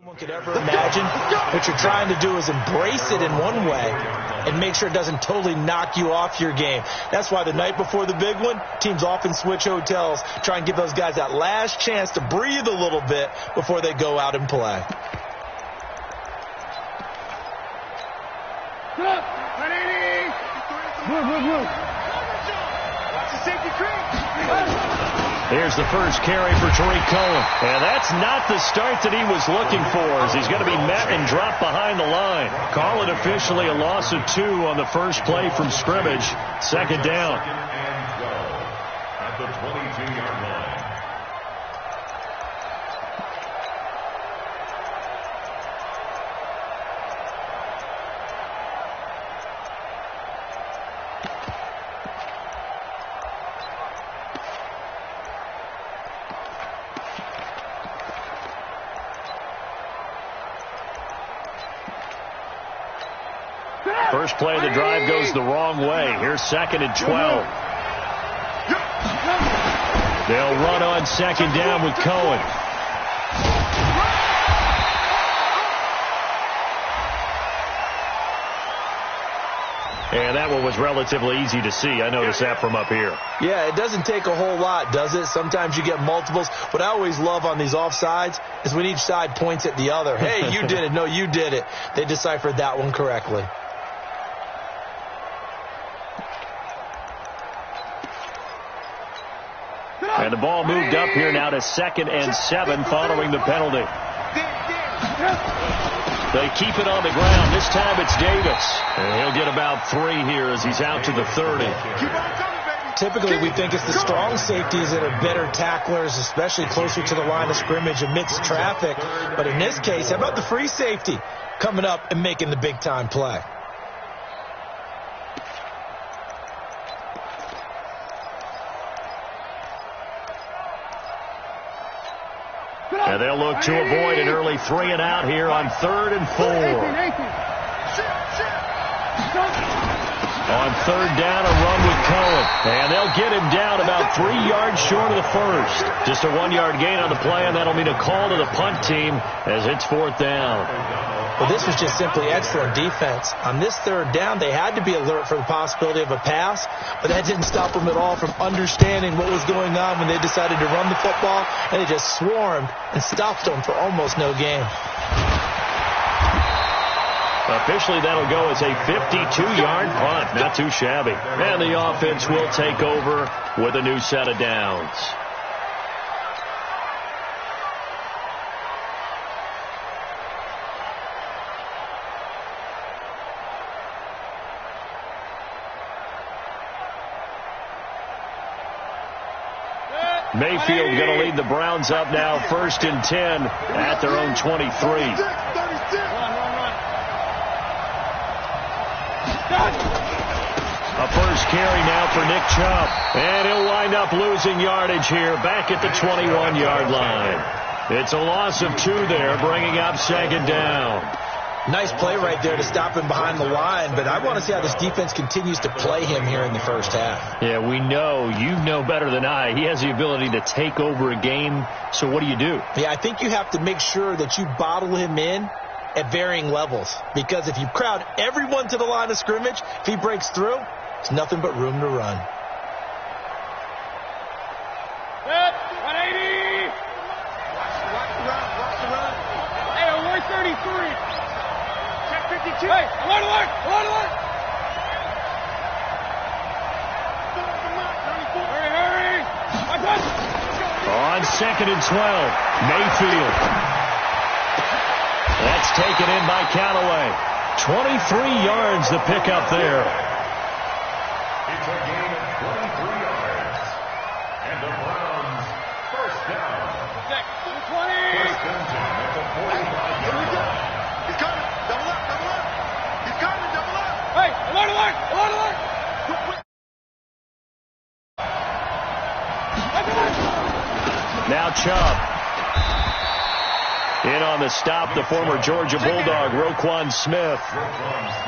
One could ever imagine. What you're trying to do is embrace it in one way and make sure it doesn't totally knock you off your game. That's why the night before the big one, teams often switch hotels, try and give those guys that last chance to breathe a little bit before they go out and play. Here's the first carry for Tariq Cohen. And that's not the start that he was looking for, as he's going to be met and dropped behind the line. Call it officially a loss of 2 on the first play from scrimmage. Second down. At the 22-yard line. First play of the drive goes the wrong way. Here's 2nd and 12. They'll run on second down with Cohen. And that one was relatively easy to see. I noticed that from up here. Yeah, it doesn't take a whole lot, does it? Sometimes you get multiples. What I always love on these offsides is when each side points at the other. Hey, you did it. No, you did it. They deciphered that one correctly. And the ball moved up here now to 2nd and 7 following the penalty. They keep it on the ground. This time it's Davis. And he'll get about 3 here as he's out to the 30. Typically, we think it's the strong safeties that are better tacklers, especially closer to the line of scrimmage amidst traffic. But in this case, how about the free safety coming up and making the big-time play? And they'll look to avoid an early 3 and out here on 3rd and 4. On 3rd down, a run with Cohen. And they'll get him down about 3 yards short of the first. Just a 1-yard gain on the play, and that'll mean a call to the punt team as it's 4th down. Well, this was just simply excellent defense. On this 3rd down, they had to be alert for the possibility of a pass, but that didn't stop them at all from understanding what was going on when they decided to run the football, and they just swarmed and stopped them for almost no gain. Officially, that'll go as a 52-yard punt. Not too shabby. And the offense will take over with a new set of downs. Mayfield going to lead the Browns up now, 1st and 10 at their own 23. A first carry now for Nick Chubb. And he'll wind up losing yardage here back at the 21-yard line. It's a loss of 2 there, bringing up 2nd down. Nice play right there to stop him behind the line, but I want to see how this defense continues to play him here in the first half. Yeah, we know. You know better than I. He has the ability to take over a game, so what do you do? Yeah, I think you have to make sure that you bottle him in at varying levels, because if you crowd everyone to the line of scrimmage, if he breaks through, it's nothing but room to run. Set, 180. Watch the run. Hey, alert 33. Check 52. Hey, alert. Hurry. On 2nd and 12, Mayfield. That's taken in by Callaway. 23 yards the pickup there. It's a gain of 23 yards. And the Browns first down. 20. First and 10 at the 45-yard line. He's coming. Double up. He's coming. Double up. Hey, alert. Now Chubb. In on the stop, the former Georgia Bulldog, Roquan Smith.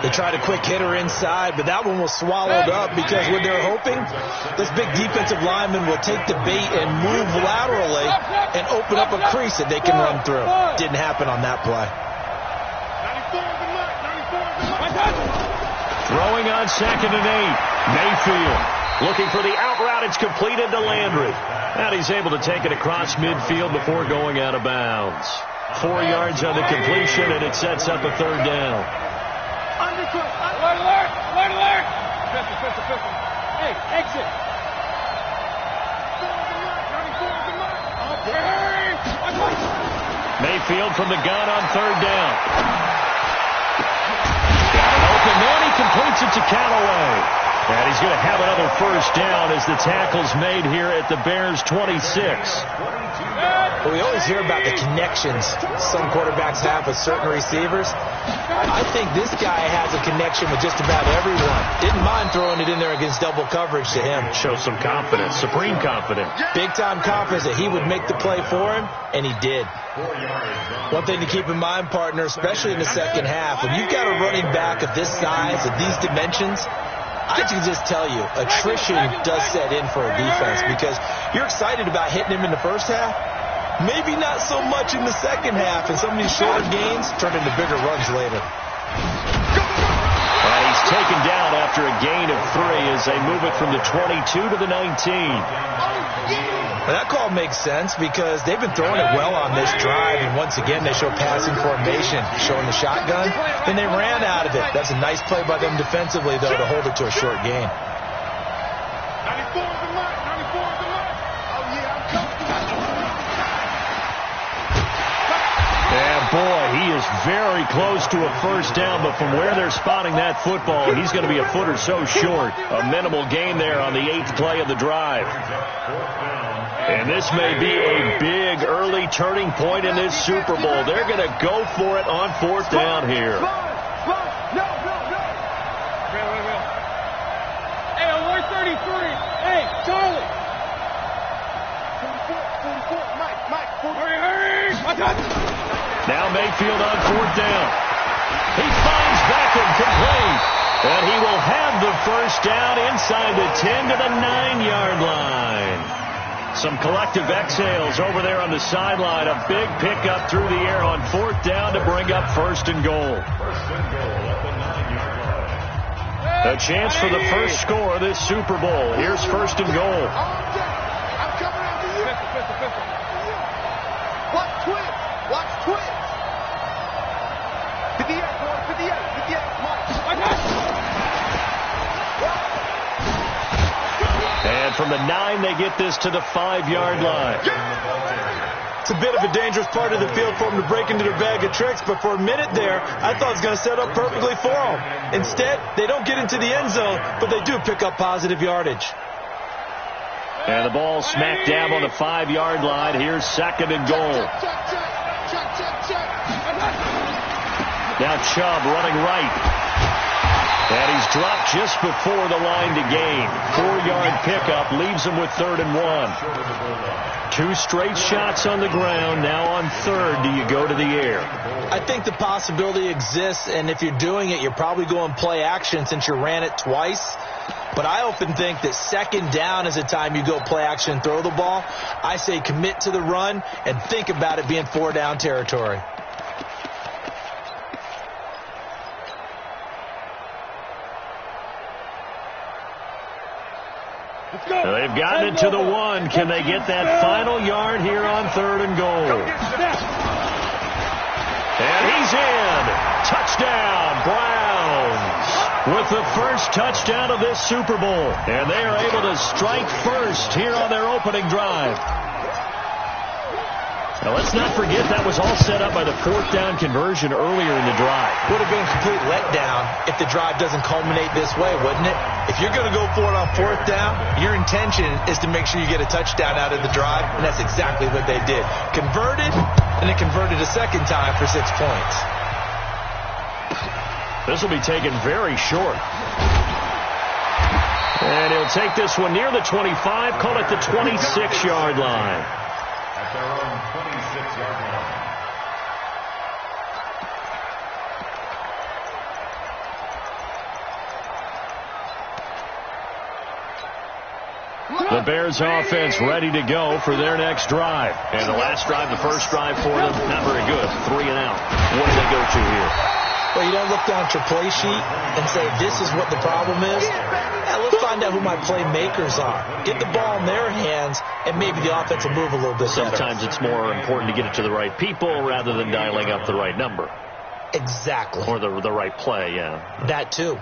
They tried a quick hitter inside, but that one was swallowed up because what they're hoping, this big defensive lineman will take the bait and move laterally and open up a crease that they can run through. Didn't happen on that play. Throwing on 2nd and 8. Mayfield looking for the out route. It's completed to Landry. And he's able to take it across midfield before going out of bounds. 4 yards on the completion, and it sets up a 3rd down. Alert! Hey, exit! Mayfield from the gun on 3rd down. Got an open man. He completes it to Callaway. And he's going to have another 1st down as the tackle's made here at the Bears' 26. Well, we always hear about the connections some quarterbacks have with certain receivers. I think this guy has a connection with just about everyone. Didn't mind throwing it in there against double coverage to him. Shows some confidence, supreme confidence. Big-time confidence that he would make the play for him, and he did. One thing to keep in mind, partner, especially in the second half, when you've got a running back of this size, of these dimensions, I can just tell you, attrition does set in for a defense because you're excited about hitting him in the first half. Maybe not so much in the second half, and some of these shorter gains turn into bigger runs later. And he's taken down after a gain of 3 as they move it from the 22 to the 19. Well, that call makes sense because they've been throwing it well on this drive, and once again they show passing formation, showing the shotgun. Then they ran out of it. That's a nice play by them defensively, though, to hold it to a short gain. 94 is the mark. 94 is the mark. Oh, yeah, I'm comfortable. And boy, he is very close to a 1st down, but from where they're spotting that football, he's going to be a foot or so short. A minimal gain there on the 8th play of the drive. And this may be a big early turning point in this Super Bowl. They're going to go for it on 4th down here. No. Hey, on 133. Hey, Charlie. 44. Mike. Hurry. Now Mayfield on 4th down. He finds Beckham complete. And he will have the 1st down inside the 10 to the 9-yard line. Some collective exhales over there on the sideline. A big pickup through the air on 4th down to bring up 1st and goal. A chance for the first score of this Super Bowl. Here's 1st and goal. I'm coming after you. Watch twitch. 58, boy. 58. Mike. And from the 9, they get this to the 5-yard line. It's a bit of a dangerous part of the field for them to break into their bag of tricks, but for a minute there, I thought it was going to set up perfectly for them. Instead, they don't get into the end zone, but they do pick up positive yardage. And the ball smack dab on the 5-yard line. Here's 2nd and goal. Now Chubb running right. And he's dropped just before the line to gain. 4-yard pickup leaves him with 3rd and 1. 2 straight shots on the ground. Now on 3rd, do you go to the air? I think the possibility exists, and if you're doing it, you're probably going play action since you ran it twice. But I often think that 2nd down is the time you go play action and throw the ball. I say commit to the run and think about it being 4-down territory. They've gotten it to the 1. Can they get that final yard here on 3rd and goal? And he's in. Touchdown, Browns. With the first touchdown of this Super Bowl. And they are able to strike first here on their opening drive. Now, let's not forget that was all set up by the 4th down conversion earlier in the drive. Would have been a complete letdown if the drive doesn't culminate this way, wouldn't it? If you're going to go for it on 4th down, your intention is to make sure you get a touchdown out of the drive, and that's exactly what they did. Converted, and they converted a 2nd time for 6 points. This will be taken very short. And he'll take this one near the 25, call it the 26-yard line. The Bears offense ready to go for their next drive. And the last drive, the first drive for them, not very good. 3 and out. What do they go to here? Well, you don't look down at your play sheet and say, this is what the problem is. Yeah, let's find out who my playmakers are. Get the ball in their hands, and maybe the offense will move a little bit better. Sometimes it's more important to get it to the right people rather than dialing up the right number. Exactly. Or the right play, yeah. That, too.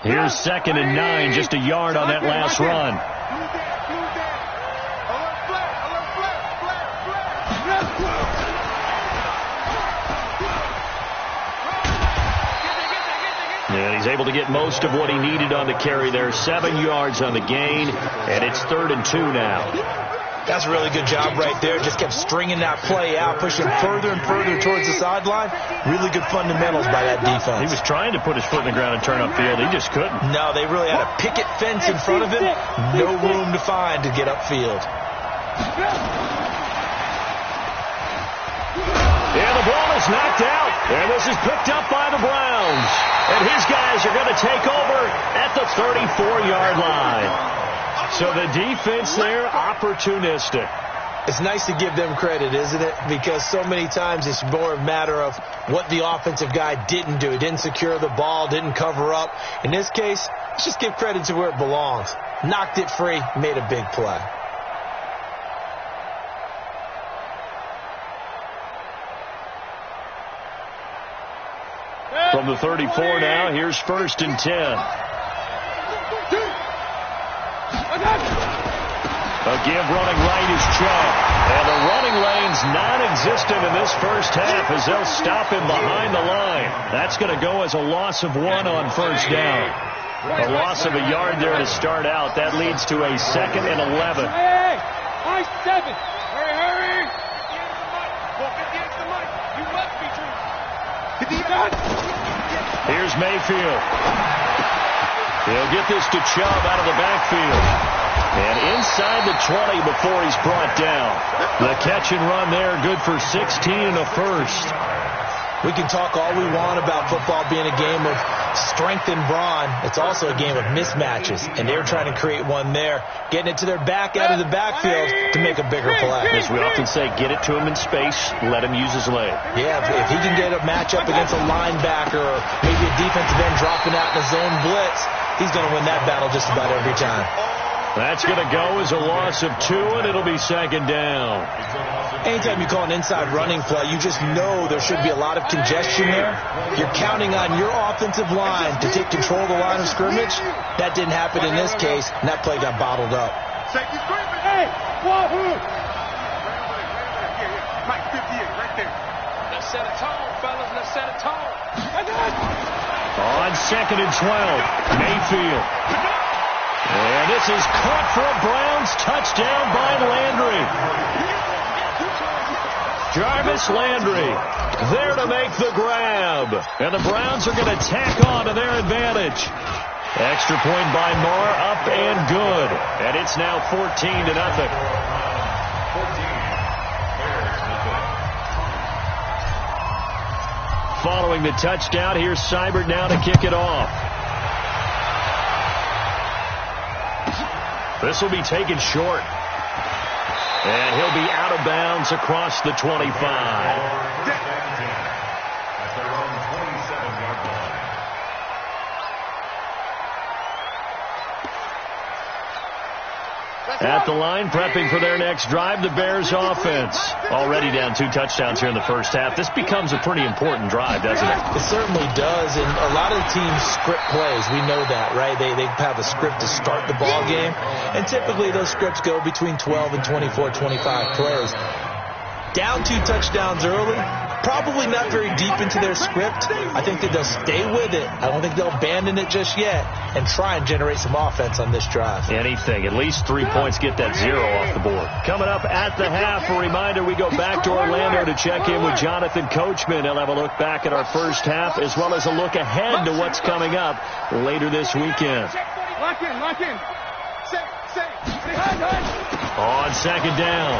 Here's 2nd and 9, just a yard on that last run. And he's able to get most of what he needed on the carry there. 7 yards on the gain, and it's 3rd and 2 now. That's a really good job right there. Just kept stringing that play out, pushing further and further towards the sideline. Really good fundamentals by that defense. He was trying to put his foot in the ground and turn upfield. He just couldn't. No, they really had a picket fence in front of him. No room to find to get upfield. Yeah, the ball is knocked out, and this is picked up by the Browns. And his guys are going to take over at the 34-yard line. So the defense there, opportunistic. It's nice to give them credit, isn't it? Because so many times it's more a matter of what the offensive guy didn't do. He didn't secure the ball, didn't cover up. In this case, let's just give credit to where it belongs. Knocked it free, made a big play. From the 34 now, here's 1st and 10. A give running right is Chubb. And the running lane's non-existent in this first half as they'll stop him behind the line. That's going to go as a loss of 1 on 1st down. A loss of a yard there to start out. That leads to a 2nd and 11. Hey, nice 7. Hurry. You must be true. Here's Mayfield. He'll get this to Chubb out of the backfield. And inside the 20 before he's brought down. The catch and run there, good for 16 and a first. We can talk all we want about football being a game of strength and brawn. It's also a game of mismatches, and they're trying to create one there, getting it to their back out of the backfield to make a bigger play. As we often say, get it to him in space, let him use his leg. Yeah, if he can get a matchup against a linebacker or maybe a defensive end dropping out in a zone blitz, he's going to win that battle just about every time. That's going to go as a loss of 2, and it'll be 2nd down. Anytime you call an inside running play, you just know there should be a lot of congestion there. You're counting on your offensive line to take control of the line of scrimmage. That didn't happen in this case, and that play got bottled up. Hey, wahoo! Mike 58, right there. Let's set a tone, fellas. Let's set a tone. On 2nd and 12, Mayfield. And this is caught for a Browns touchdown by Landry. Jarvis Landry there to make the grab. And the Browns are going to tack on to their advantage. Extra point by Moore, up and good. And it's now 14-0. Following the touchdown, here's Seibert now to kick it off. This will be taken short. And he'll be out of bounds across the 25. At the line, prepping for their next drive, the Bears offense. Already down 2 touchdowns here in the first half. This becomes a pretty important drive, doesn't it? It certainly does, and a lot of teams script plays. We know that, right? They have a script to start the ball game, and typically those scripts go between 12 and 24, 25 plays. Down 2 touchdowns early, probably not very deep into their script. I think that they'll stay with it. I don't think they'll abandon it just yet and try and generate some offense on this drive. Anything. At least 3 points, get that 0 off the board. Coming up at the half, a reminder, we go back to Orlando to check in with Jonathan Coachman. He'll have a look back at our first half as well as a look ahead to what's coming up later this weekend. Lock in. On 2nd down,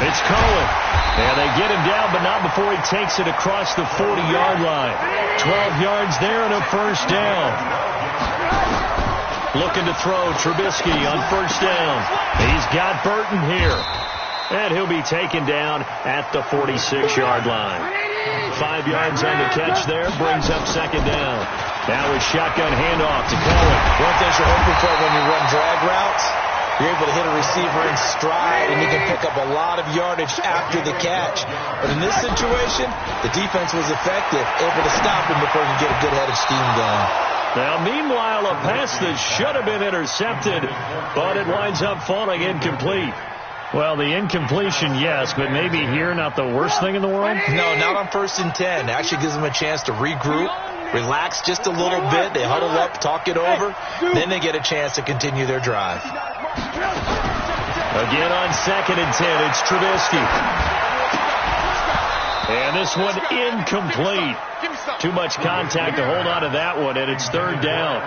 it's Cohen. And they get him down, but not before he takes it across the 40-yard line. 12 yards there and a first down. Looking to throw. Trubisky on first down. He's got Burton here. And he'll be taken down at the 46-yard line. 5 yards on the catch there. Brings up second down. Now a shotgun handoff to Cohen. One thing you're hoping for when you run drag routes, you're able to hit a receiver in stride, and you can pick up a lot of yardage after the catch. But in this situation, the defense was effective, able to stop him before he could get a good head of steam going. Now, meanwhile, a pass that should have been intercepted, but it winds up falling incomplete. Well, the incompletion, yes, but maybe here not the worst thing in the world? No, not on 1st and 10. It actually gives them a chance to regroup, relax just a little bit. They huddle up, talk it over. Then they get a chance to continue their drive. Again on 2nd and 10, it's Trubisky. And this one incomplete. Too much contact to hold on to that one, and it's 3rd down.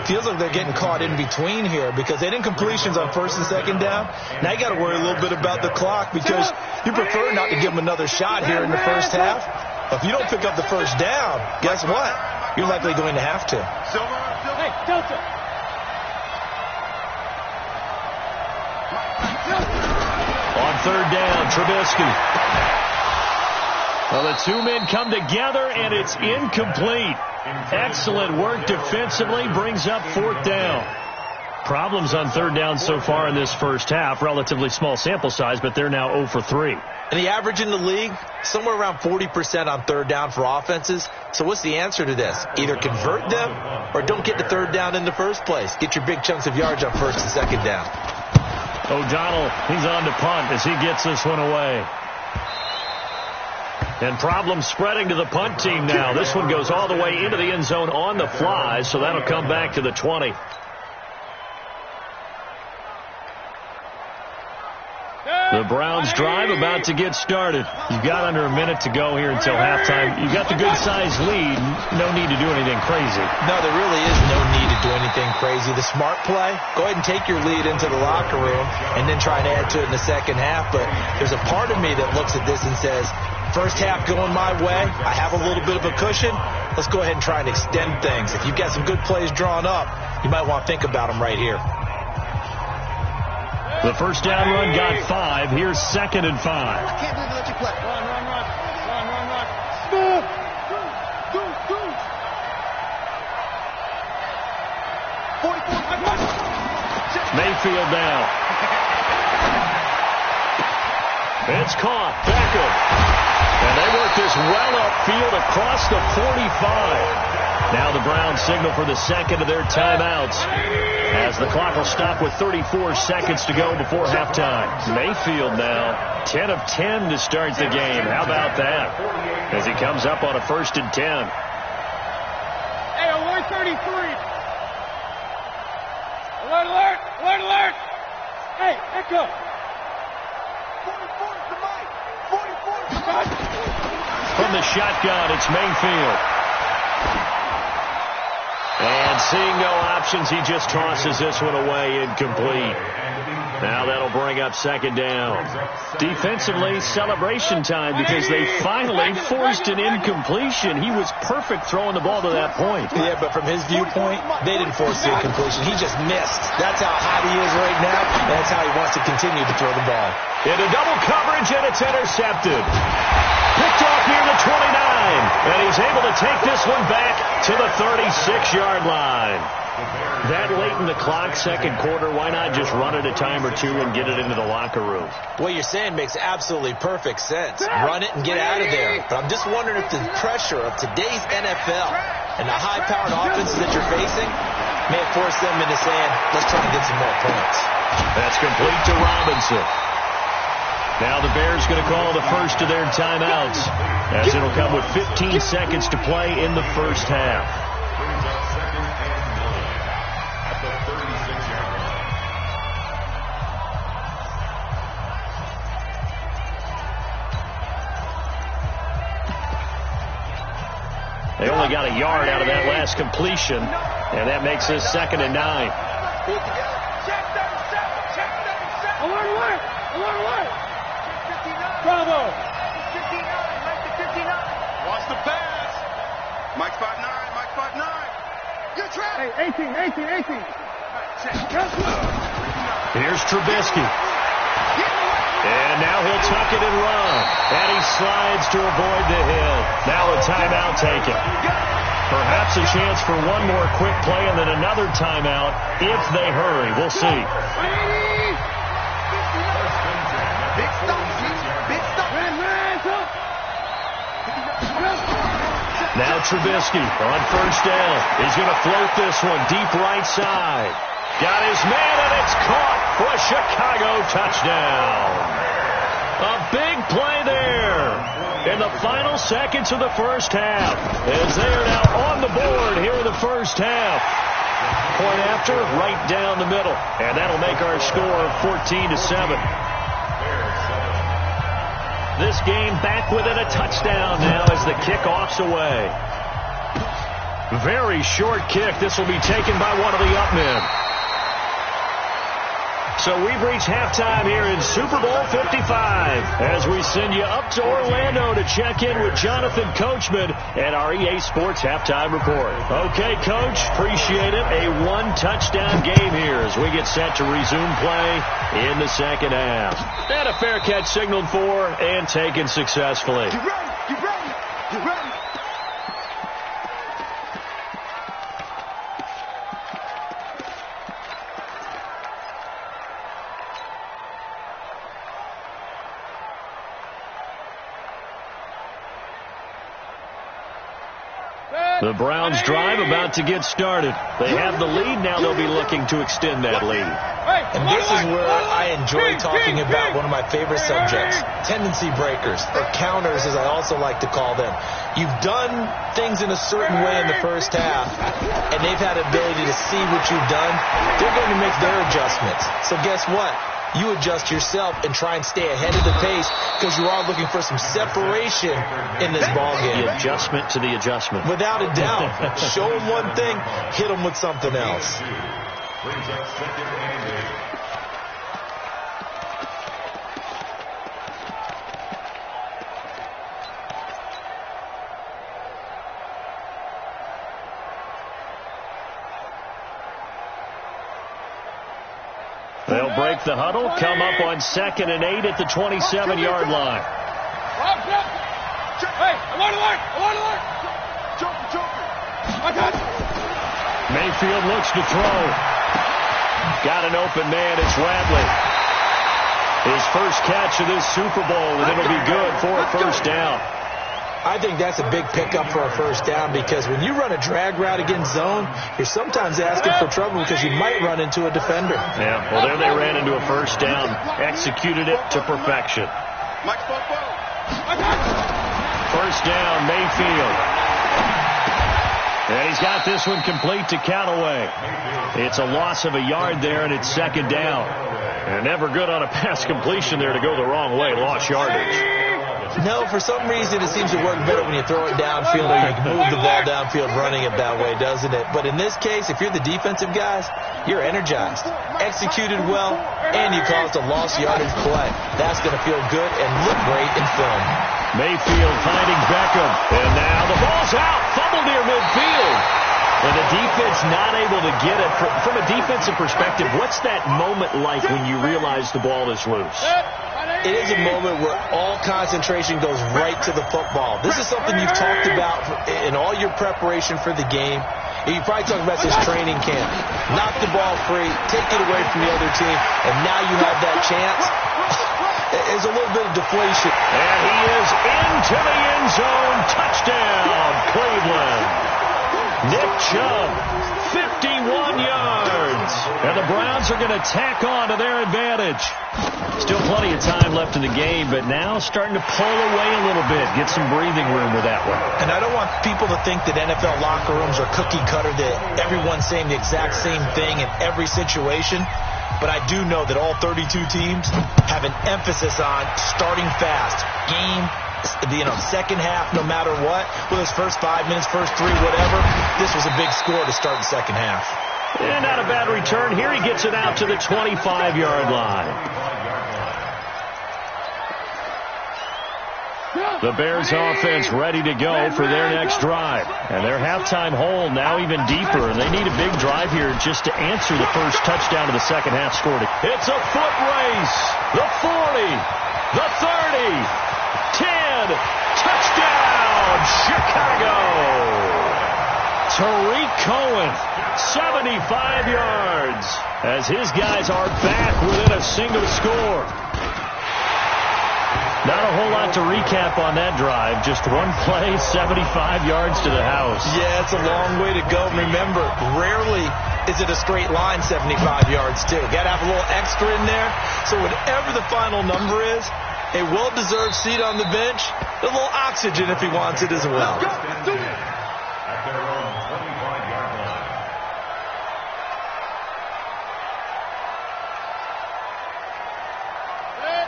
Feels like they're getting caught in between here because they had incompletions on 1st and 2nd down. Now you got to worry a little bit about the clock because you prefer not to give them another shot here in the first half. But if you don't pick up the first down, guess what? You're likely going to have to. Hey, Delta. On 3rd down, Trubisky. Well, the two men come together, and it's incomplete. Excellent work defensively, brings up 4th down. Problems on 3rd down so far in this first half. Relatively small sample size, but they're now 0 for 3. And the average in the league, somewhere around 40% on 3rd down for offenses. So what's the answer to this? Either convert them or don't get to 3rd down in the first place. Get your big chunks of yards on 1st and 2nd down. O'Donnell, he's on to punt as he gets this one away. And problems spreading to the punt team now. This one goes all the way into the end zone on the fly, so that'll come back to the 20. The Browns drive about to get started. You've got under a minute to go here until halftime. You've got the good-sized lead. No need to do anything crazy. No, there really is no need to do anything crazy. The smart play, go ahead and take your lead into the locker room and then try and add to it in the second half. But there's a part of me that looks at this and says, first half going my way, I have a little bit of a cushion. Let's go ahead and try and extend things. If you've got some good plays drawn up, you might want to think about them right here. The first down run got 5. Here's 2nd and 5. I can't believe they let you play. Run. Go. 44. Mayfield now. It's caught. Beckham. And they work this well upfield across the 45. Now the Browns signal for the second of their timeouts as the clock will stop with 34 seconds to go before halftime. Mayfield now 10 of 10 to start the game. How about that? As he comes up on a 1st and 10. Hey, alert 33. Alert. Hey, echo. 44 to Mike. 44 to Mike. From the shotgun, it's Mayfield. And seeing no options, he just tosses this one away incomplete. Now that'll bring up 2nd down. Defensively, celebration time because they finally forced an incompletion. He was perfect throwing the ball to that point. Yeah, but from his viewpoint, they didn't force the incompletion. He just missed. That's how hot he is right now, and that's how he wants to continue to throw the ball. Into double coverage, and it's intercepted. Picked off near the 29, and he's able to take this one back to the 36-yard line. That late in the clock, second quarter, why not just run it a time or two and get it into the locker room? What you're saying makes absolutely perfect sense. Run it and get out of there. But I'm just wondering if the pressure of today's NFL and the high-powered offenses that you're facing may have forced them into saying, let's try to get some more points. That's complete to Robinson. Now the Bears going to call the first of their timeouts, as it'll come with 15 seconds to play in the first half. They only got a yard out of that last completion, and that makes this 2nd and 9. Alert. Bravo. 59, Mike to 59. Watch the pass. Mike 5'9", Mike 5'9. You're trapped. Hey, 18. Here's Trubisky. And now he'll tuck it and run. And he slides to avoid the hit. Now a timeout taken. Perhaps a chance for one more quick play and then another timeout if they hurry. We'll see. Now Trubisky on first down. He's going to float this one deep right side. Got his man, and it's caught for a Chicago touchdown. A big play there in the final seconds of the first half, as they are now on the board here in the first half. Point after, right down the middle, and that'll make our score 14-7. This game back within a touchdown now as the kickoff's away. Very short kick. This will be taken by one of the up men. So we've reached halftime here in Super Bowl 55 as we send you up to Orlando to check in with Jonathan Coachman and our EA Sports Halftime Report. Okay, Coach, appreciate it. A one-touchdown game here as we get set to resume play in the second half. And a fair catch signaled for and taken successfully. Get ready, get ready, get ready. The Browns drive about to get started. They have the lead. Now they'll be looking to extend that lead. And this is where I enjoy talking about one of my favorite subjects, tendency breakers, or counters as I also like to call them. You've done things in a certain way in the first half, and they've had the ability to see what you've done. They're going to make their adjustments. So guess what? You adjust yourself and try and stay ahead of the pace because you are looking for some separation in this ballgame. The adjustment to the adjustment. Without a doubt. Show them one thing, hit them with something else. They'll break the huddle, come up on 2nd and 8 at the 27-yard line. Hey, I want to learn. I got it. Mayfield looks to throw. Got an open man. It's Radley. His first catch of this Super Bowl, and it'll be good for a first down. I think that's a big pickup for a first down because when you run a drag route against zone, you're sometimes asking for trouble because you might run into a defender. Yeah, well, there they ran into a first down, executed it to perfection. First down, Mayfield. And he's got this one complete to Callaway. It's a loss of a yard there, and it's 2nd down. And never good on a pass completion there to go the wrong way, lost yardage. No, for some reason it seems to work better when you throw it downfield or you can move the ball downfield running it that way, doesn't it? But in this case, if you're the defensive guys, you're energized, executed well, and you caused a lost yardage play. That's going to feel good and look great in film. Mayfield finding Beckham, and now the ball's out, fumbled near midfield. And the defense not able to get it. From a defensive perspective, what's that moment like when you realize the ball is loose? It is a moment where all concentration goes right to the football. This is something you've talked about in all your preparation for the game. You probably talked about this training camp. Knock the ball free, take it away from the other team, and now you have that chance. There's a little bit of deflation. And he is into the end zone. Touchdown, Cleveland. Nick Chubb, 51 yards. And the Browns are going to tack on to their advantage. Still plenty of time left in the game, but now starting to pull away a little bit. Get some breathing room with that one. And I don't want people to think that NFL locker rooms are cookie cutter, that everyone's saying the exact same thing in every situation. But I do know that all 32 teams have an emphasis on starting fast. Second half, no matter what, whether it's first 5 minutes, first 3, whatever, this was a big score to start the second half. And not a bad return. Here he gets it out to the 25-yard line. The Bears offense ready to go for their next drive. And their halftime hole now even deeper. And they need a big drive here just to answer the first touchdown of the second half scored. It's a foot race. The 40. The 30. 10. Touchdown, Chicago. Tariq Cohen, 75 yards. As his guys are back within a single score. Not a whole lot to recap on that drive. Just one play, 75 yards to the house. Yeah, it's a long way to go. Remember, rarely is it a straight line 75 yards, too. Got to have a little extra in there. So whatever the final number is, a well-deserved seat on the bench, a little oxygen if he wants it as well. Let's do this.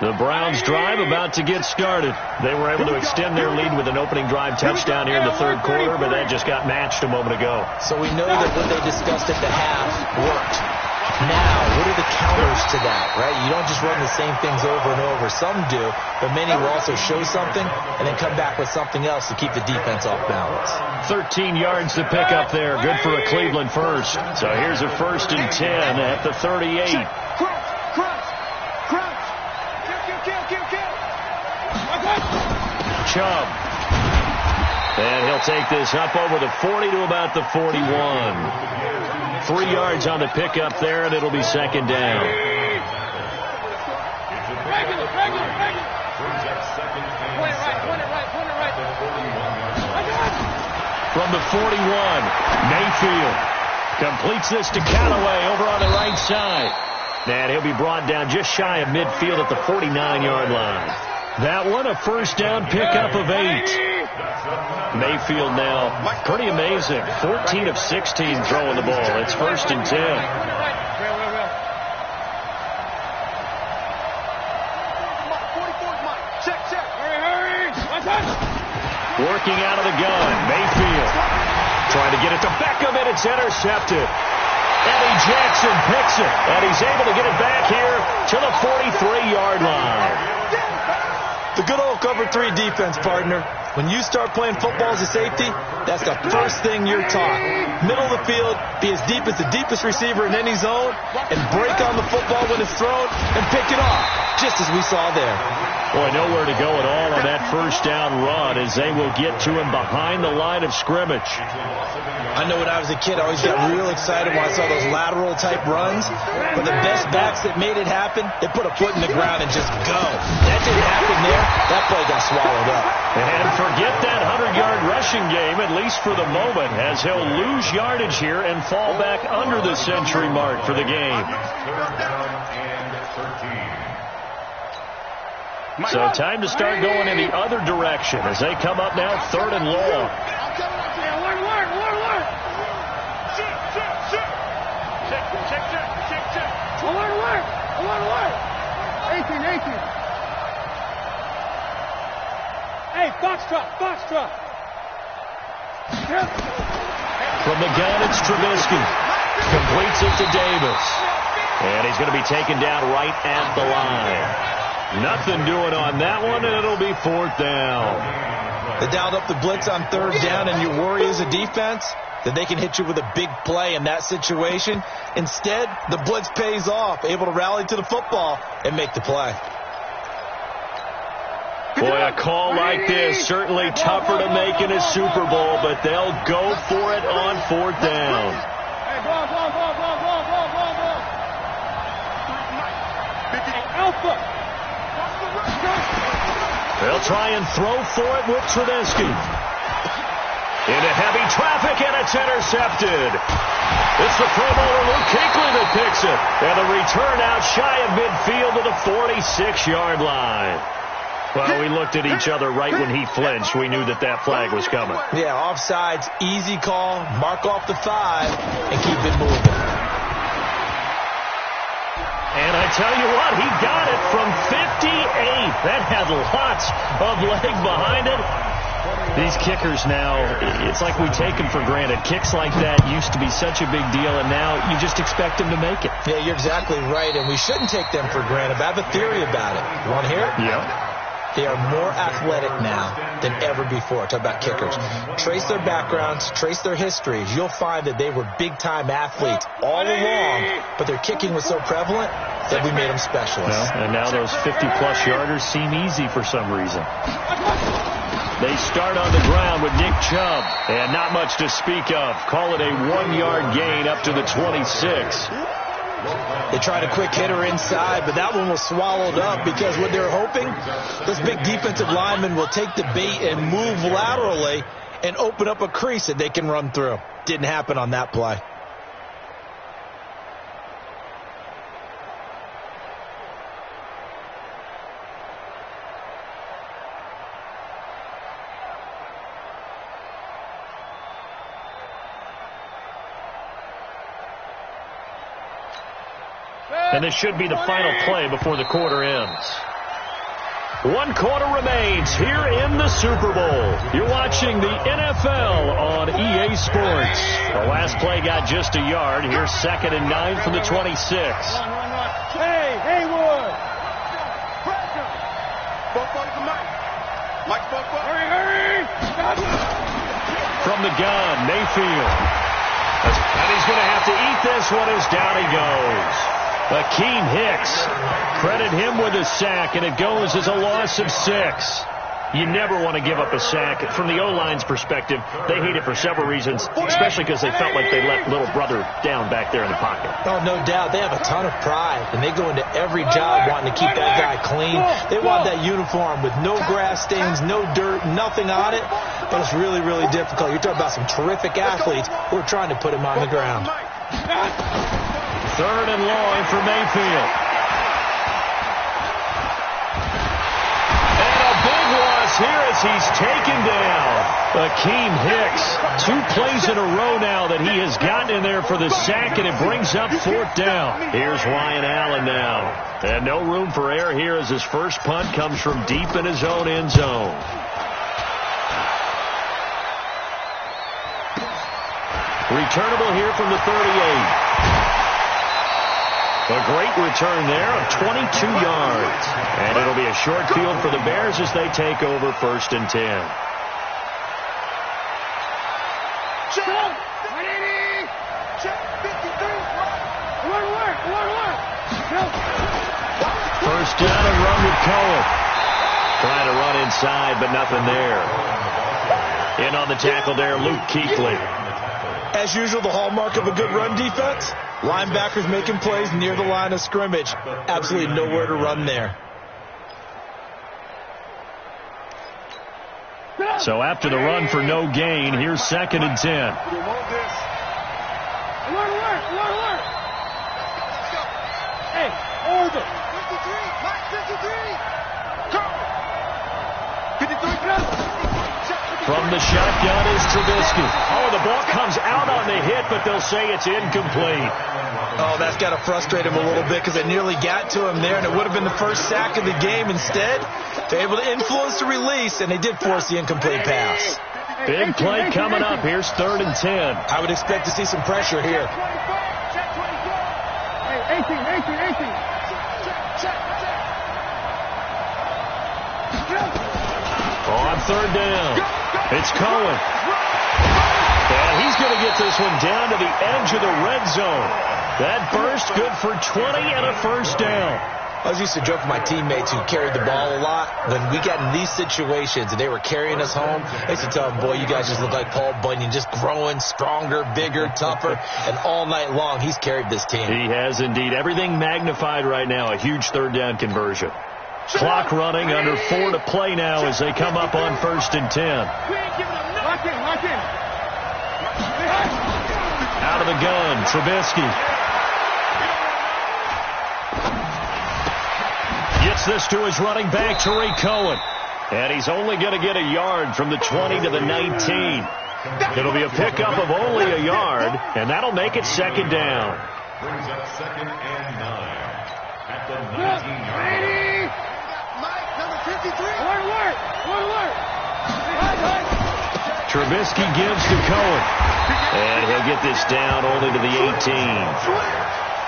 The Browns drive about to get started. They were able to extend their lead with an opening drive touchdown here in the third quarter, but that just got matched a moment ago. So we know that what they discussed at the half worked. Now, what are the counters to that, right? You don't just run the same things over and over. Some do, but many will also show something and then come back with something else to keep the defense off balance. 13 yards to pick up there. Good for a Cleveland first. So here's a 1st and 10 at the 38. Chubb. And he'll take this up over the 40 to about the 41. 3 yards on the pickup there, and it'll be second down. From the 41, Mayfield completes this to Callaway over on the right side. And he'll be brought down just shy of midfield at the 49-yard line. That one, a first down pickup of 8. Mayfield now, pretty amazing. 14 of 16 throwing the ball. It's 1st and 10. Working out of the gun, Mayfield trying to get it to Beckham, and it's intercepted. Eddie Jackson picks it, and he's able to get it back here to the 43-yard line. The good old cover 3 defense, partner. When you start playing football as a safety, that's the first thing you're taught. Middle of the field, be as deep as the deepest receiver in any zone, and break on the football when it's thrown and pick it off, just as we saw there. Boy, nowhere to go at all on that first down run as they will get to him behind the line of scrimmage. I know when I was a kid, I always got real excited when I saw those lateral type runs. But the best backs that made it happen, they put a foot in the ground and just go. That didn't happen there. That play got swallowed up. And forget that 100-yard rushing game, at least for the moment, as he'll lose yardage here and fall back under the century mark for the game. So time to start going in the other direction as they come up now 3rd and long. Hey, box truck. From the gun, it's Trubisky. Completes it to Davis. And he's going to be taken down right at the line. Nothing doing on that one, and it'll be 4th down. They dialed up the blitz on 3rd down, and your worry as a defense that they can hit you with a big play in that situation. Instead, the blitz pays off, able to rally to the football and make the play. Boy, a call like this, certainly tougher to make in a Super Bowl, but they'll go for it on 4th down. Alpha. They'll try and throw for it with Trubisky. Into heavy traffic, and it's intercepted. It's the Pro Bowler Luke Kuechly that picks it. And the return out shy of midfield to the 46-yard line. Well, we looked at each other right when he flinched. We knew that that flag was coming. Yeah, offsides, easy call, mark off the 5, and keep it moving. And I tell you what, he got it from 58. That had lots of leg behind it. These kickers now, it's like we take them for granted. Kicks like that used to be such a big deal, and now you just expect them to make it. Yeah, you're exactly right, and we shouldn't take them for granted. But I have a theory about it. You want to hear it? Yeah. They are more athletic now than ever before. Talk about kickers. Trace their backgrounds, trace their histories. You'll find that they were big-time athletes all along, but their kicking was so prevalent that we made them specialists. Well, and now those 50-plus yarders seem easy for some reason. They start on the ground with Nick Chubb, and not much to speak of. Call it a 1-yard gain up to the 26. They tried a quick hitter inside, but that one was swallowed up because what they're hoping, this big defensive lineman will take the bait and move laterally and open up a crease that they can run through. Didn't happen on that play. And this should be the final play before the quarter ends. 1 quarter remains here in the Super Bowl. You're watching the NFL on EA Sports. The last play got just a yard. Here's 2nd and 9 from the 26. Hey, Haywood! Pressure! Mike, hurry! From the gun, Mayfield. And he's going to have to eat this one as down he goes. Akeem Hicks, credit him with a sack, and it goes as a loss of 6. You never want to give up a sack. From the O-line's perspective, they hate it for several reasons, especially because they felt like they let little brother down back there in the pocket. Oh, no doubt. They have a ton of pride, and they go into every job wanting to keep that guy clean. They want that uniform with no grass stains, no dirt, nothing on it, but it's really, really difficult. You're talking about some terrific athletes who are trying to put him on the ground. 3rd and long for Mayfield. And a big loss here as he's taken down. Akeem Hicks, 2 plays in a row now that he has gotten in there for the sack, and it brings up 4th down. Here's Ryan Allen now. And no room for error here as his first punt comes from deep in his own end zone. Returnable here from the 38. A great return there of 22 yards. And it'll be a short field for the Bears as they take over 1st and 10. Check 53. First down and run with Cohen. Trying to run inside, but nothing there. In on the tackle there, Luke Kuechly. As usual, the hallmark of a good run defense, linebackers making plays near the line of scrimmage. Absolutely nowhere to run there. So after the run for no gain, here's 2nd and 10. Alert. Hey, over. 53. From the shotgun is Trubisky. Oh, the ball comes out on the hit, but they'll say it's incomplete. Oh, that's got to frustrate him a little bit because it nearly got to him there, and it would have been the first sack of the game. Instead, they're able to influence the release, and they did force the incomplete pass. Big play coming up. Here's 3rd and 10. I would expect to see some pressure here. Hey, 18. On 3rd down, it's Cohen. And he's going to get this one down to the edge of the red zone. That burst good for 20 and a first down. I was used to joke with my teammates who carried the ball a lot. When we got in these situations and they were carrying us home, I used to tell them, boy, you guys just look like Paul Bunyan, just growing stronger, bigger, tougher. And all night long, he's carried this team. He has indeed. Everything magnified right now. A huge 3rd down conversion. Clock running, under 4 to play now as they come up on 1st and 10. Lock in. Out of the gun, Trubisky. Gets this to his running back, Tariq Cohen. And he's only going to get a yard from the 20 to the 19. It'll be a pickup of only a yard, and that'll make it 2nd down. Brings up 2nd and 9 at the 19-yard line. Trubisky gives to Cohen. And he'll get this down only to the 18.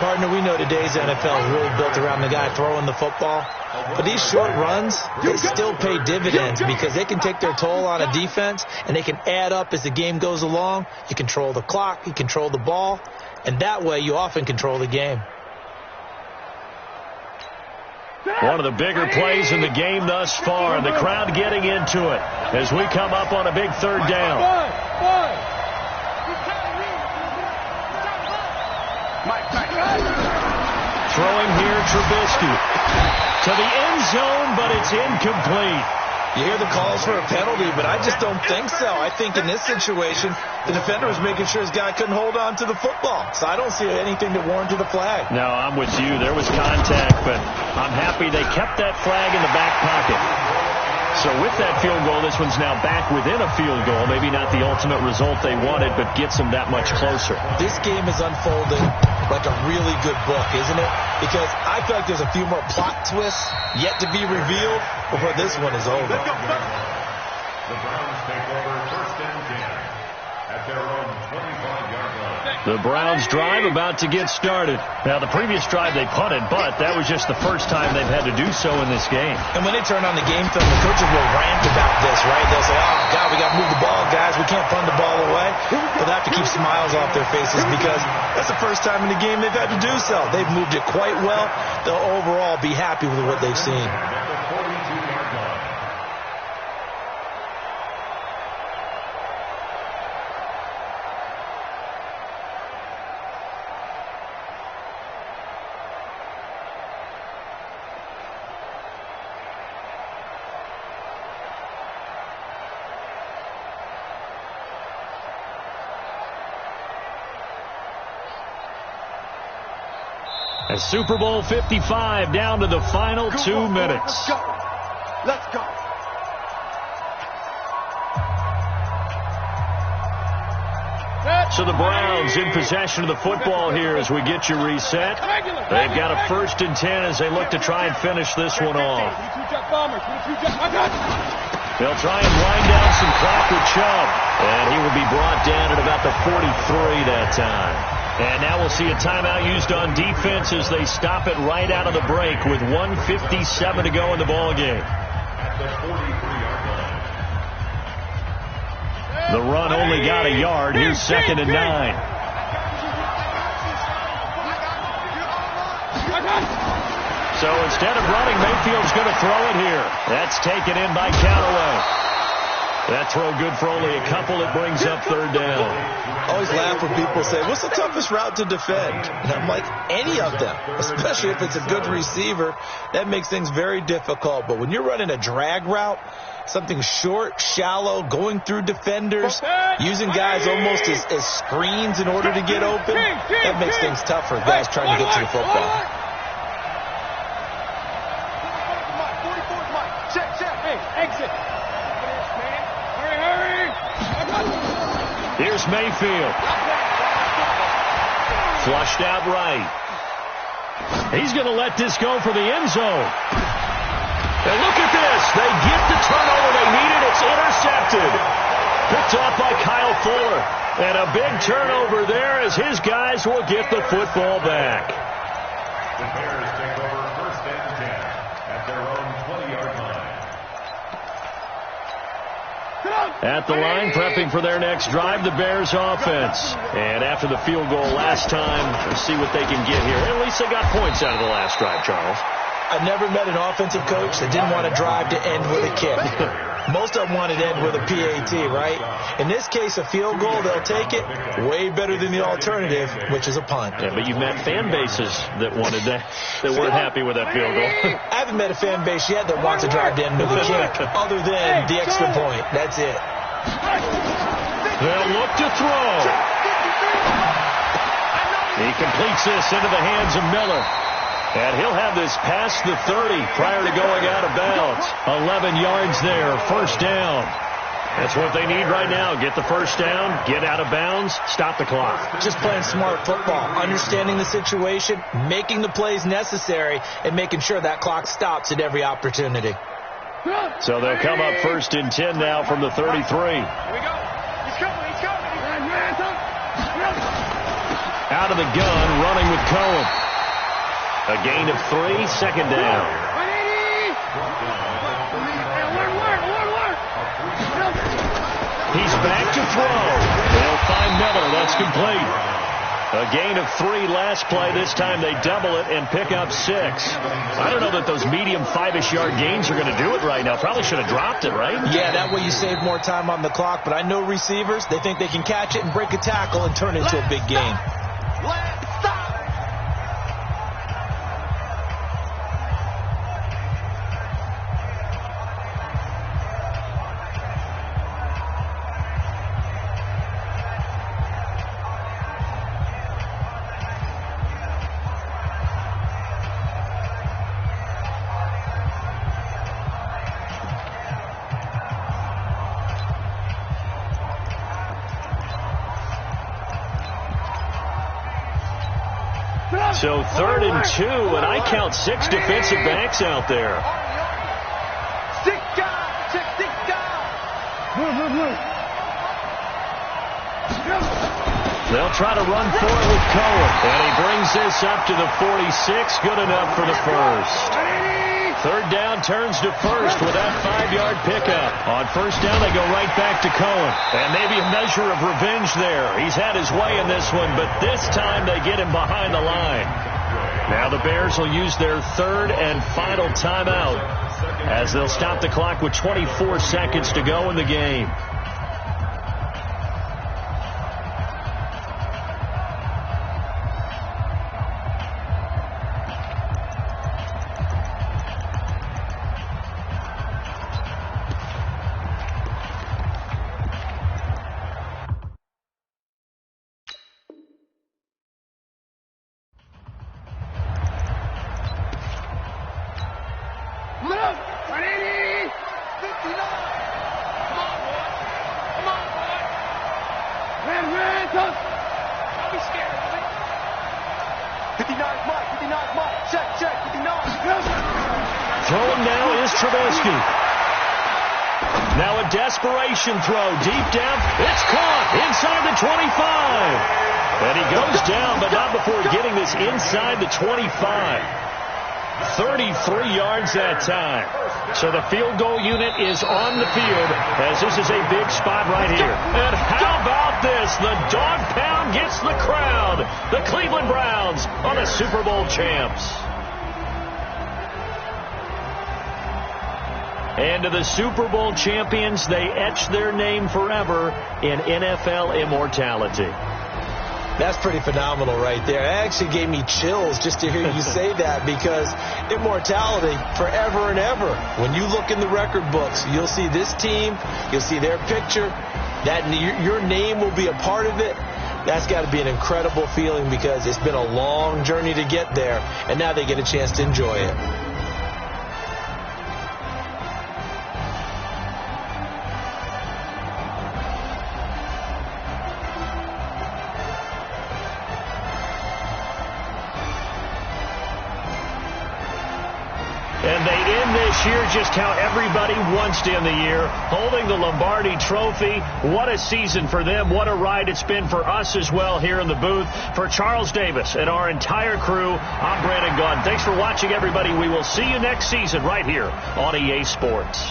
Partner, we know today's NFL is really built around the guy throwing the football. But these short runs, they still pay dividends because they can take their toll on a defense and they can add up as the game goes along. You control the clock, you control the ball, and that way you often control the game. One of the bigger plays in the game thus far, and the crowd getting into it as we come up on a big third down. Throwing here, Trubisky to the end zone, but it's incomplete. You hear the calls for a penalty, but I just don't think so. I think in this situation, the defender was making sure his guy couldn't hold on to the football. So I don't see anything that warranted a flag. No, I'm with you. There was contact, but I'm happy they kept that flag in the back pocket. So with that field goal, this one's now back within a field goal. Maybe not the ultimate result they wanted, but gets them that much closer. This game is unfolding like a really good book, isn't it? Because I feel like there's a few more plot twists yet to be revealed before this one is over. The Browns take over first and 10 at their own 25-yard line. The Browns drive about to get started. Now, the previous drive they punted, but that was just the first time they've had to do so in this game. And when they turn on the game film, the coaches will rant about this, right? They'll say, oh, God, we got to move the ball, guys. We can't punt the ball away. But they have to keep smiles off their faces because that's the first time in the game they've had to do so. They've moved it quite well. They'll overall be happy with what they've seen. At the 42-yard line. As Super Bowl 55 down to the final 2 minutes. Let's go. So the Browns in possession of the football here as we get you reset. They've got a 1st and 10 as they look to try and finish this one off. They'll try and wind down some clock with Chubb. And he will be brought down at about the 43 that time. And now we'll see a timeout used on defense as they stop it right out of the break with 1:57 to go in the ball game. At the 43-yard line. The run only got a yard. Here's 2nd and 9. So instead of running, Mayfield's going to throw it here. That's taken in by Callaway. That throw good for only a couple. It brings up 3rd down. I always laugh when people say, what's the toughest route to defend? And I'm like, any of them, especially if it's a good receiver. That makes things very difficult. But when you're running a drag route, something short, shallow, going through defenders, using guys almost as screens in order to get open, that makes things tougher, guys trying to get to the football. Exit. Here's Mayfield. Flushed out right. He's going to let this go for the end zone. And look at this. They get the turnover they needed. It's intercepted. Picked off by Kyle Fuller. And a big turnover there as his guys will get the football back. The Bears take over first and 10 at their own 20-yard line. At the line, prepping for their next drive, the Bears offense. And after the field goal last time, we'll see what they can get here. At least they got points out of the last drive, Charles. I've never met an offensive coach that didn't want to drive to end with a kick. Most of them wanted to end with a PAT, right? In this case, a field goal, they'll take it. Way better than the alternative, which is a punt. Yeah, but you've met fan bases that wanted that weren't happy with that field goal. I haven't met a fan base yet that wants to drive to end with a kick, other than the extra point. That's it. They'll look to throw. He completes this into the hands of Miller. And he'll have this past the 30 prior to going out of bounds. 11 yards there, 1st down. That's what they need right now. Get the 1st down, get out of bounds, stop the clock. Just playing smart football, understanding the situation, making the plays necessary, and making sure that clock stops at every opportunity. So they'll come up 1st and 10 now from the 33. Here we go. He's coming. Out of the gun, running with Cohen. A gain of 3, 2nd down. He's back to throw. They'll find Miller. That's complete. A gain of 3 last play. This time they double it and pick up 6. I don't know that those medium 5-ish yard gains are going to do it right now. Probably should have dropped it, right? Yeah, that way you save more time on the clock. But I know receivers, they think they can catch it and break a tackle and turn it into a big gain. So 3rd and 2, and I count 6 defensive backs out there. They'll try to run for it with Cohen, and he brings this up to the 46, good enough for the first. 3rd down turns to first with that 5-yard pickup. On 1st down, they go right back to Cohen. And maybe a measure of revenge there. He's had his way in this one, but this time they get him behind the line. Now the Bears will use their 3rd and final timeout as they'll stop the clock with 24 seconds to go in the game. Now a desperation throw deep down. It's caught inside the 25. And he goes down, but not before getting this inside the 25. 33 yards that time. So the field goal unit is on the field as this is a big spot right here. And how about this? The dog pound gets the crowd. The Cleveland Browns are the Super Bowl champs. And to the Super Bowl champions, they etch their name forever in NFL immortality. That's pretty phenomenal right there. It actually gave me chills just to hear you say that, because immortality forever and ever. When you look in the record books, you'll see this team, you'll see their picture, that your name will be a part of it. That's got to be an incredible feeling, because it's been a long journey to get there, and now they get a chance to enjoy it. And they end this year just how everybody wants to end the year, holding the Lombardi Trophy. What a season for them. What a ride it's been for us as well here in the booth. For Charles Davis and our entire crew, I'm Brandon Gaudin. Thanks for watching, everybody. We will see you next season right here on EA Sports.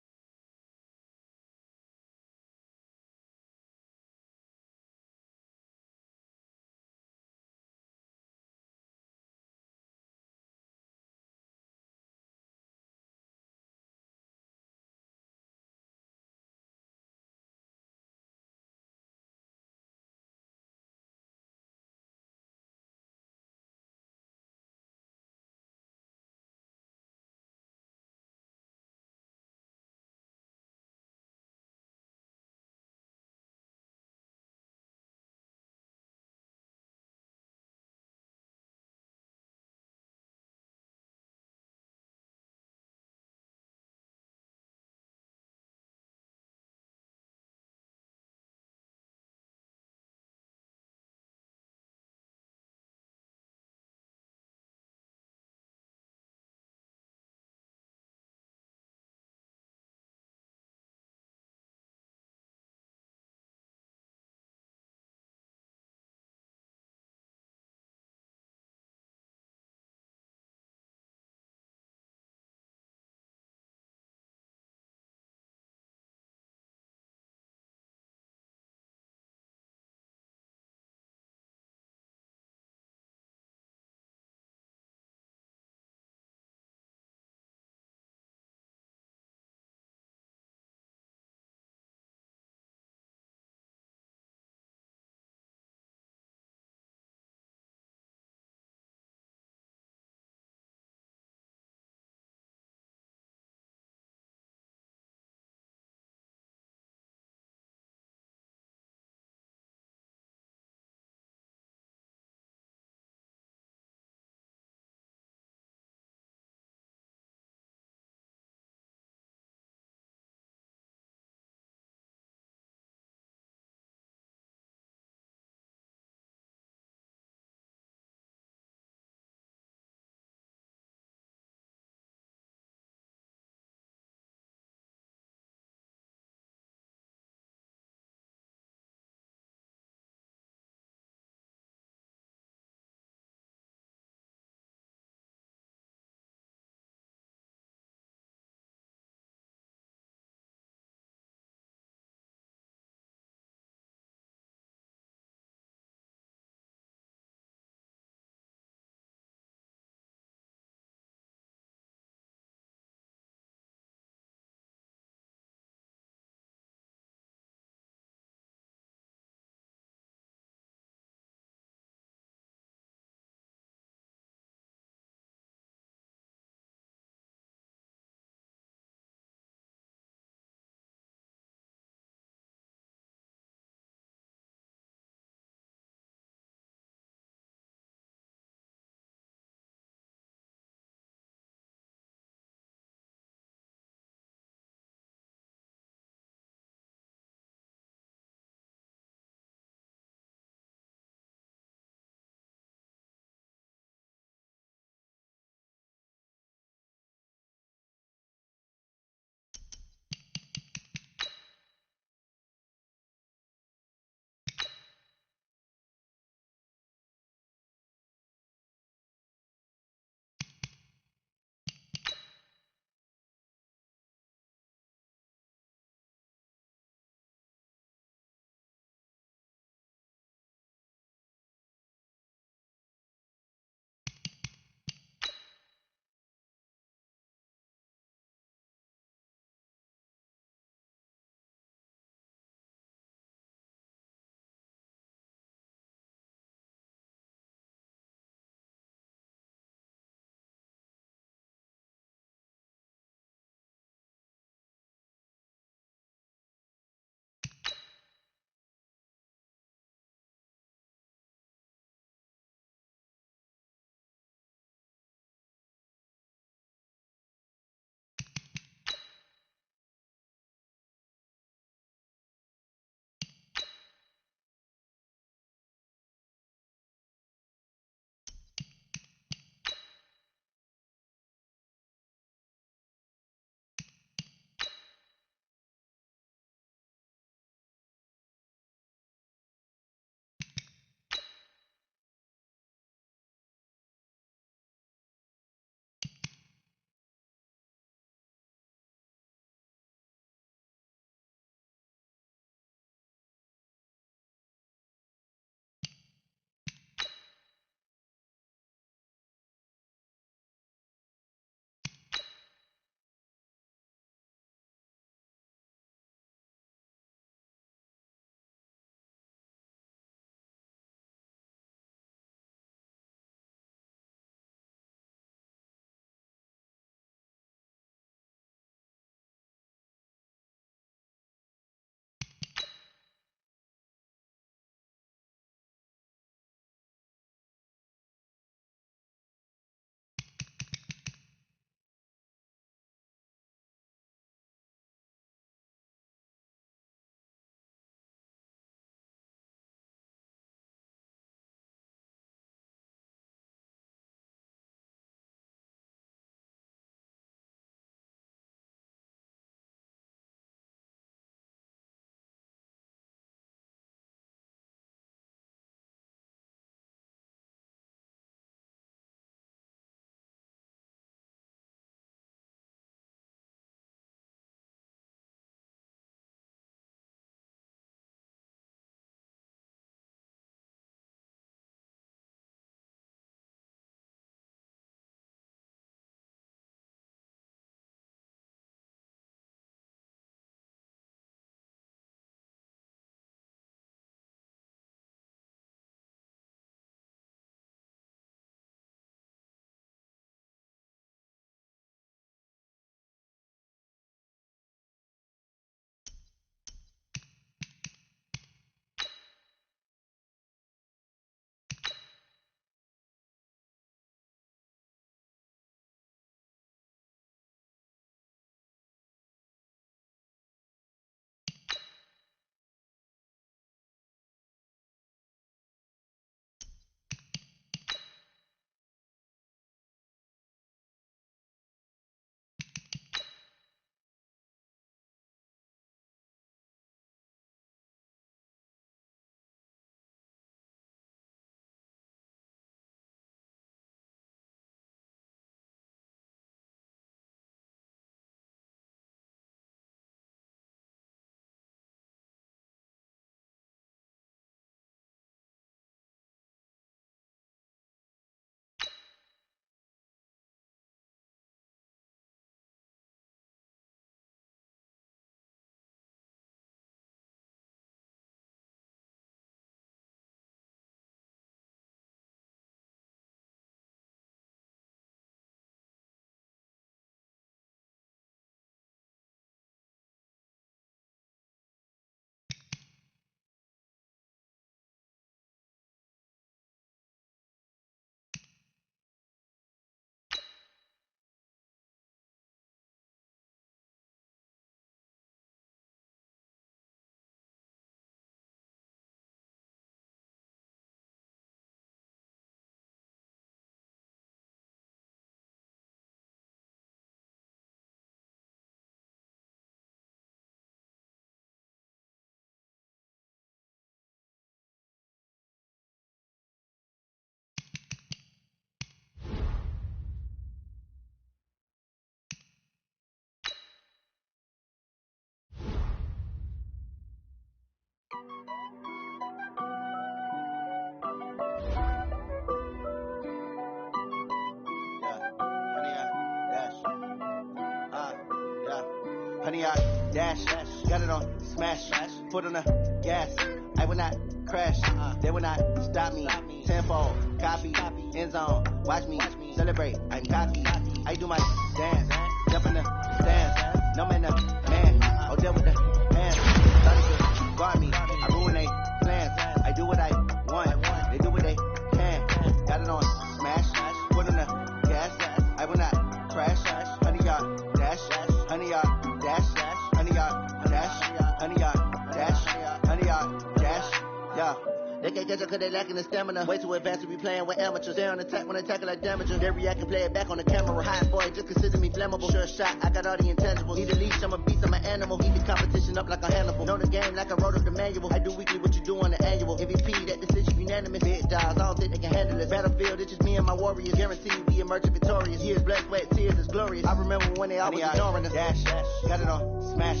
Honey, I dash, got it on smash, foot on the gas. I will not crash, they will not stop me. Tenfold, copy, end zone, watch me celebrate. I'm cocky, I do my dance, jump in the stands. No man, man, I'll deal with the hands. Starting to guard me, I ruin they plans. I do what I want, they do what they can. Got it on smash, foot on the gas. I will not crash, honey, y'all dash, honey, y'all dash, honey, y'all dash, honey, y'all dash, honey, y'all dash, yeah. They can't catch up cause they lacking the stamina. Way too advanced to be playing with amateurs. Stay on attack when attack like damage. They react and play it back on the camera. Hot boy, just consider me flammable. Sure shot, I got all the intangibles. Need a leash, I'm a beast, I'm an animal. Eat the competition up like a Hannibal. Know the game like I wrote up the manual. I do weekly what you do on the annual. MVP, that decision unanimous. Big dogs, I don't think they can handle this. Battlefield, it's just me and my warriors. Guaranteed we emerge victorious. Years, blood, sweat, tears, it's glorious. I remember when they always ignoring us. Dash, got it on smash,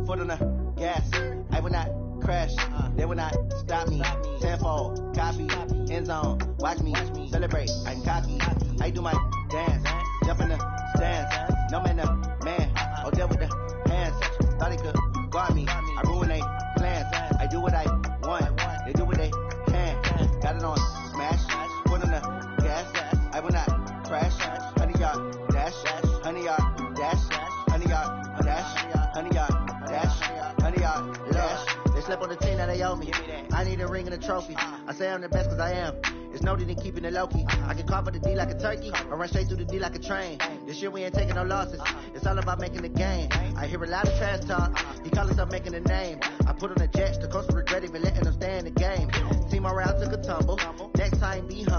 foot on the gas. I will not crash, they will not stop me. Tenfold, copy, end zone, watch me celebrate. I'm cocky, I do my dance, jump in the stands. No man, man, I'll deal with the hands. Thought they could guard me, I ruin they plans. I do what I want, they do what they can. Got it on smash, foot on the gas. I will not crash, honey, y'all dash, honey, y'all dash, honey, y'all dash, honey, y'all dash, honey, y'all dash. Slip on the team that they owe me. I need a ring and a trophy. I say I'm the best cause I am. It's no need in keeping it low key. I can carve up the D like a turkey or run straight through the D like a train. This year we ain't taking no losses. It's all about making the game. I hear a lot of trash talk. He call himself making a name. I put on the jets. The coach will regret even letting them stay in the game. Team morale took a tumble. Next time be humble.